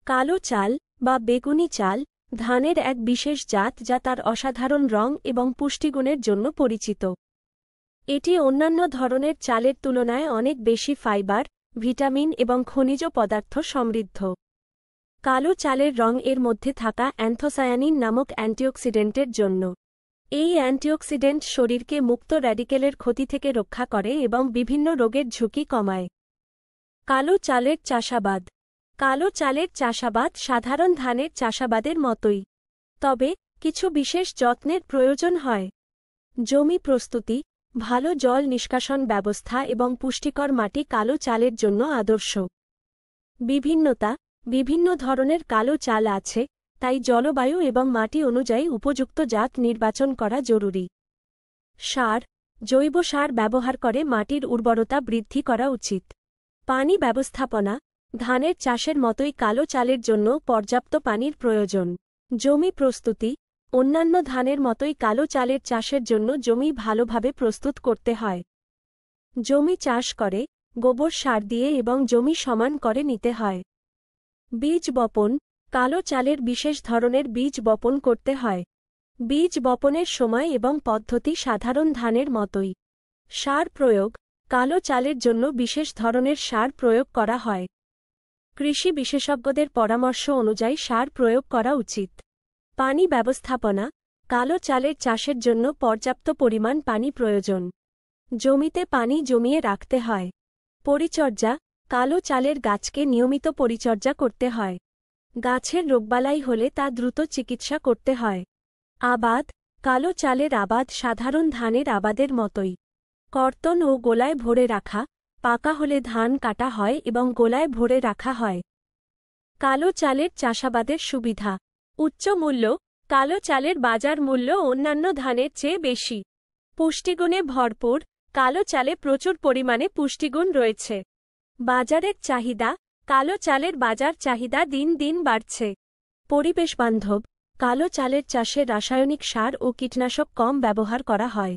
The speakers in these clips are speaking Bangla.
কালো চাল বা বেগুনি চাল ধানের এক বিশেষ জাত যা তার অসাধারণ রং এবং পুষ্টিগুণের জন্য পরিচিত। এটি অন্যান্য ধরনের চালের তুলনায় অনেক বেশি ফাইবার, ভিটামিন এবং খনিজ পদার্থ সমৃদ্ধ। কালো চালের রং এর মধ্যে থাকা অ্যান্থোসায়ানিন নামক অ্যান্টিঅক্সিডেন্টের জন্য। এই অ্যান্টিঅক্সিডেন্ট শরীরকে মুক্ত র্যাডিকেলের ক্ষতি থেকে রক্ষা করে এবং বিভিন্ন রোগের ঝুঁকি কমায়। কালো চালের চাষাবাদ। কালো চালের চাষাবাদ সাধারণ ধানের চাষাবাদের মতোই, তবে কিছু বিশেষ যত্নের প্রয়োজন হয়। জমি প্রস্তুতি, ভালো জল নিষ্কাশন ব্যবস্থা এবং পুষ্টিকর মাটি কালো চালের জন্য আদর্শ। বিভিন্নতা, বিভিন্ন ধরনের কালো চাল আছে, তাই জলবায়ু এবং মাটি অনুযায়ী উপযুক্ত জাত নির্বাচন করা জরুরি। সার, জৈব সার ব্যবহার করে মাটির উর্বরতা বৃদ্ধি করা উচিত। পানি ব্যবস্থাপনা, ধানের চাষের মতোই কালো চালের জন্য পর্যাপ্ত পানির প্রয়োজন। জমি প্রস্তুতি, অন্যান্য ধানের মতোই কালো চালের চাষের জন্য জমি ভালোভাবে প্রস্তুত করতে হয়। জমি চাষ করে, গোবর সার দিয়ে এবং জমি সমান করে নিতে হয়। বীজ বপন, কালো চালের বিশেষ ধরনের বীজ বপন করতে হয়। বীজ বপনের সময় এবং পদ্ধতি সাধারণ ধানের মতোই। সার প্রয়োগ, কালো চালের জন্য বিশেষ ধরনের সার প্রয়োগ করা হয়। কৃষি বিশেষজ্ঞদের পরামর্শ অনুযায়ী সার প্রয়োগ করা উচিত। পানি ব্যবস্থাপনা, কালো চালের চাষের জন্য পর্যাপ্ত পরিমাণ পানি প্রয়োজন। জমিতে পানি জমিয়ে রাখতে হয়। পরিচর্যা, কালো চালের গাছকে নিয়মিত পরিচর্যা করতে হয়। গাছের রোগবালাই হলে তা দ্রুত চিকিৎসা করতে হয়। আবাদ, কালো চালের আবাদ সাধারণ ধানের আবাদের মতোই। কর্তন ও গোলায় ভরে রাখা, পাকা হলে ধান কাটা হয় এবং গোলায় ভরে রাখা হয়। কালো চালের চাষাবাদের সুবিধা। উচ্চ মূল্য, কালো চালের বাজার মূল্য অন্যান্য ধানের চেয়ে বেশি। পুষ্টিগুণে ভরপুর, কালো চালে প্রচুর পরিমাণে পুষ্টিগুণ রয়েছে। বাজারের চাহিদা, কালো চালের বাজার চাহিদা দিন দিন বাড়ছে। পরিবেশ বান্ধব, কালো চালের চাষে রাসায়নিক সার ও কীটনাশক কম ব্যবহার করা হয়।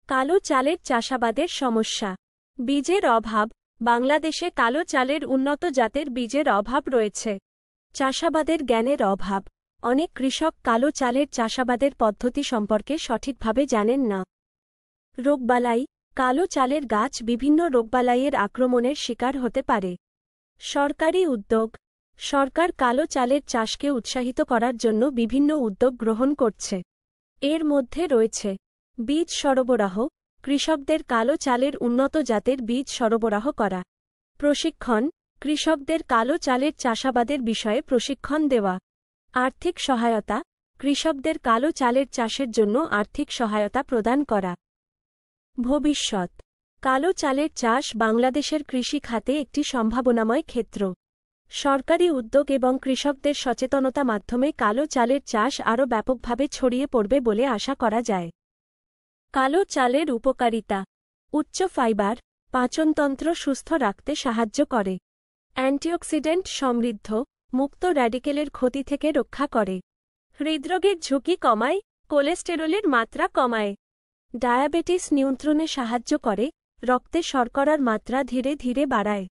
কালো চালের চাষাবাদের সমস্যা। বীজের অভাব, বাংলাদেশে কালো চালের উন্নত জাতের বীজের অভাব রয়েছে। চাষাবাদের জ্ঞানের অভাব, অনেক কৃষক কালো চালের চাষাবাদের পদ্ধতি সম্পর্কে সঠিকভাবে জানেন না। রোগবালাই, কালো চালের গাছ বিভিন্ন রোগবালাইয়ের আক্রমণের শিকার হতে পারে। সরকারি উদ্যোগ, সরকার কালো চালের চাষকে উৎসাহিত করার জন্য বিভিন্ন উদ্যোগ গ্রহণ করছে। এর মধ্যে রয়েছে বীজ সরবরাহ, কৃষকদের কালো চালের উন্নত জাতের বীজ সরবরাহ করা। প্রশিক্ষণ, কৃষকদের কালো চালের চাষাবাদের বিষয়ে প্রশিক্ষণ দেওয়া। আর্থিক সহায়তা, কৃষকদের কালো চালের চাষের জন্য আর্থিক সহায়তা প্রদান করা। ভবিষ্যৎ, কালো চালের চাষ বাংলাদেশের কৃষি খাতে একটি সম্ভাবনাময় ক্ষেত্র। সরকারি উদ্যোগ এবং কৃষকদের সচেতনতা মাধ্যমে কালো চালের চাষ আরও ব্যাপকভাবে ছড়িয়ে পড়বে বলে আশা করা যায়। কালো চালের উপকারিতা। উচ্চ ফাইবার, পাচনতন্ত্র সুস্থ রাখতে সাহায্য করে। অ্যান্টিঅক্সিডেন্ট সমৃদ্ধ, মুক্ত র্যাডিকেলের ক্ষতি থেকে রক্ষা করে। হৃদরোগের ঝুঁকি কমায়, কোলেস্টেরলের মাত্রা কমায়। ডায়াবেটিস নিয়ন্ত্রণে সাহায্য করে, রক্তে শর্করার মাত্রা ধীরে ধীরে বাড়ায়।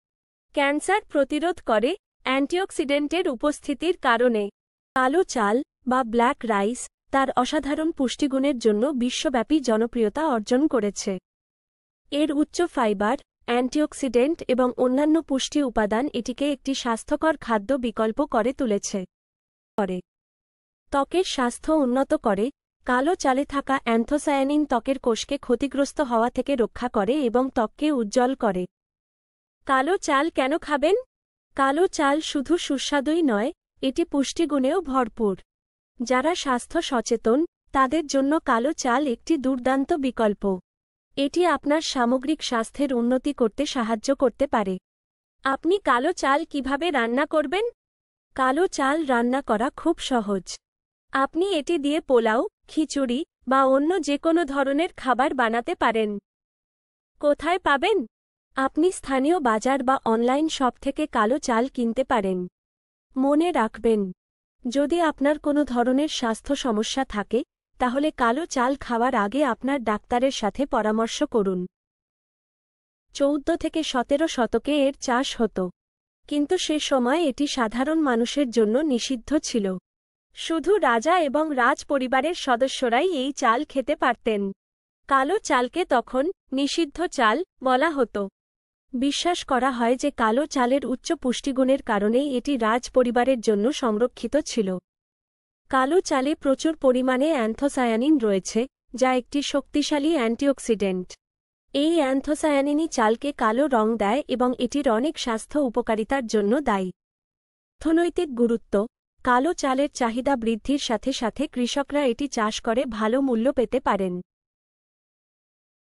ক্যান্সার প্রতিরোধ করে, অ্যান্টিঅক্সিডেন্টের উপস্থিতির কারণে। কালো চাল বা ব্ল্যাক রাইস তার অসাধারণ পুষ্টিগুণের জন্য বিশ্বব্যাপী জনপ্রিয়তা অর্জন করেছে। এর উচ্চ ফাইবার, অ্যান্টিঅক্সিডেন্ট এবং অন্যান্য পুষ্টি উপাদান এটিকে একটি স্বাস্থ্যকর খাদ্য বিকল্প করে তুলেছে। ত্বকের স্বাস্থ্য উন্নত করে, কালো চালে থাকা অ্যান্থোসায়ানিন ত্বকের কোষকে ক্ষতিগ্রস্ত হওয়া থেকে রক্ষা করে এবং ত্বককে উজ্জ্বল করে। কালো চাল কেন খাবেন? কালো চাল শুধু সুস্বাদুই নয়, এটি পুষ্টিগুণেও ভরপুর। যারা স্বাস্থ্য সচেতন, তাদের জন্য কালো চাল একটি দুর্দান্ত বিকল্প। এটি আপনার সামগ্রিক স্বাস্থ্যের উন্নতি করতে সাহায্য করতে পারে। আপনি কালো চাল কিভাবে রান্না করবেন? কালো চাল রান্না করা খুব সহজ। আপনি এটি দিয়ে পোলাও, খিচুড়ি বা অন্য যে কোনো ধরনের খাবার বানাতে পারেন। কোথায় পাবেন? আপনি স্থানীয় বাজার বা অনলাইন শপ থেকে কালো চাল কিনতে পারেন। মনে রাখবেন, যদি আপনার কোনো ধরনের স্বাস্থ্য সমস্যা থাকে, তাহলে কালো চাল খাওয়ার আগে আপনার ডাক্তারের সাথে পরামর্শ করুন। 14 থেকে 17 শতকে এর চাষ হতো। কিন্তু সে সময় এটি সাধারণ মানুষের জন্য নিষিদ্ধ ছিল। শুধু রাজা এবং রাজ পরিবারের সদস্যরাই এই চাল খেতে পারতেন। কালো চালকে তখন নিষিদ্ধ চাল বলা হতো। বিশ্বাস করা হয় যে কালো চালের উচ্চ পুষ্টিগুণের কারণেই এটি রাজ পরিবারের জন্য সংরক্ষিত ছিল। কালো চালে প্রচুর পরিমাণে অ্যান্থোসায়ানিন রয়েছে, যা একটি শক্তিশালী অ্যান্টিঅক্সিডেন্ট। এই অ্যান্থোসায়ানিনই চালকে কালো রং দেয় এবং এটির অনেক স্বাস্থ্য উপকারিতার জন্য দায়ী। অর্থনৈতিক গুরুত্ব: কালো চালের চাহিদা বৃদ্ধির সাথে সাথে কৃষকরা এটি চাষ করে ভালো মূল্য পেতে পারেন।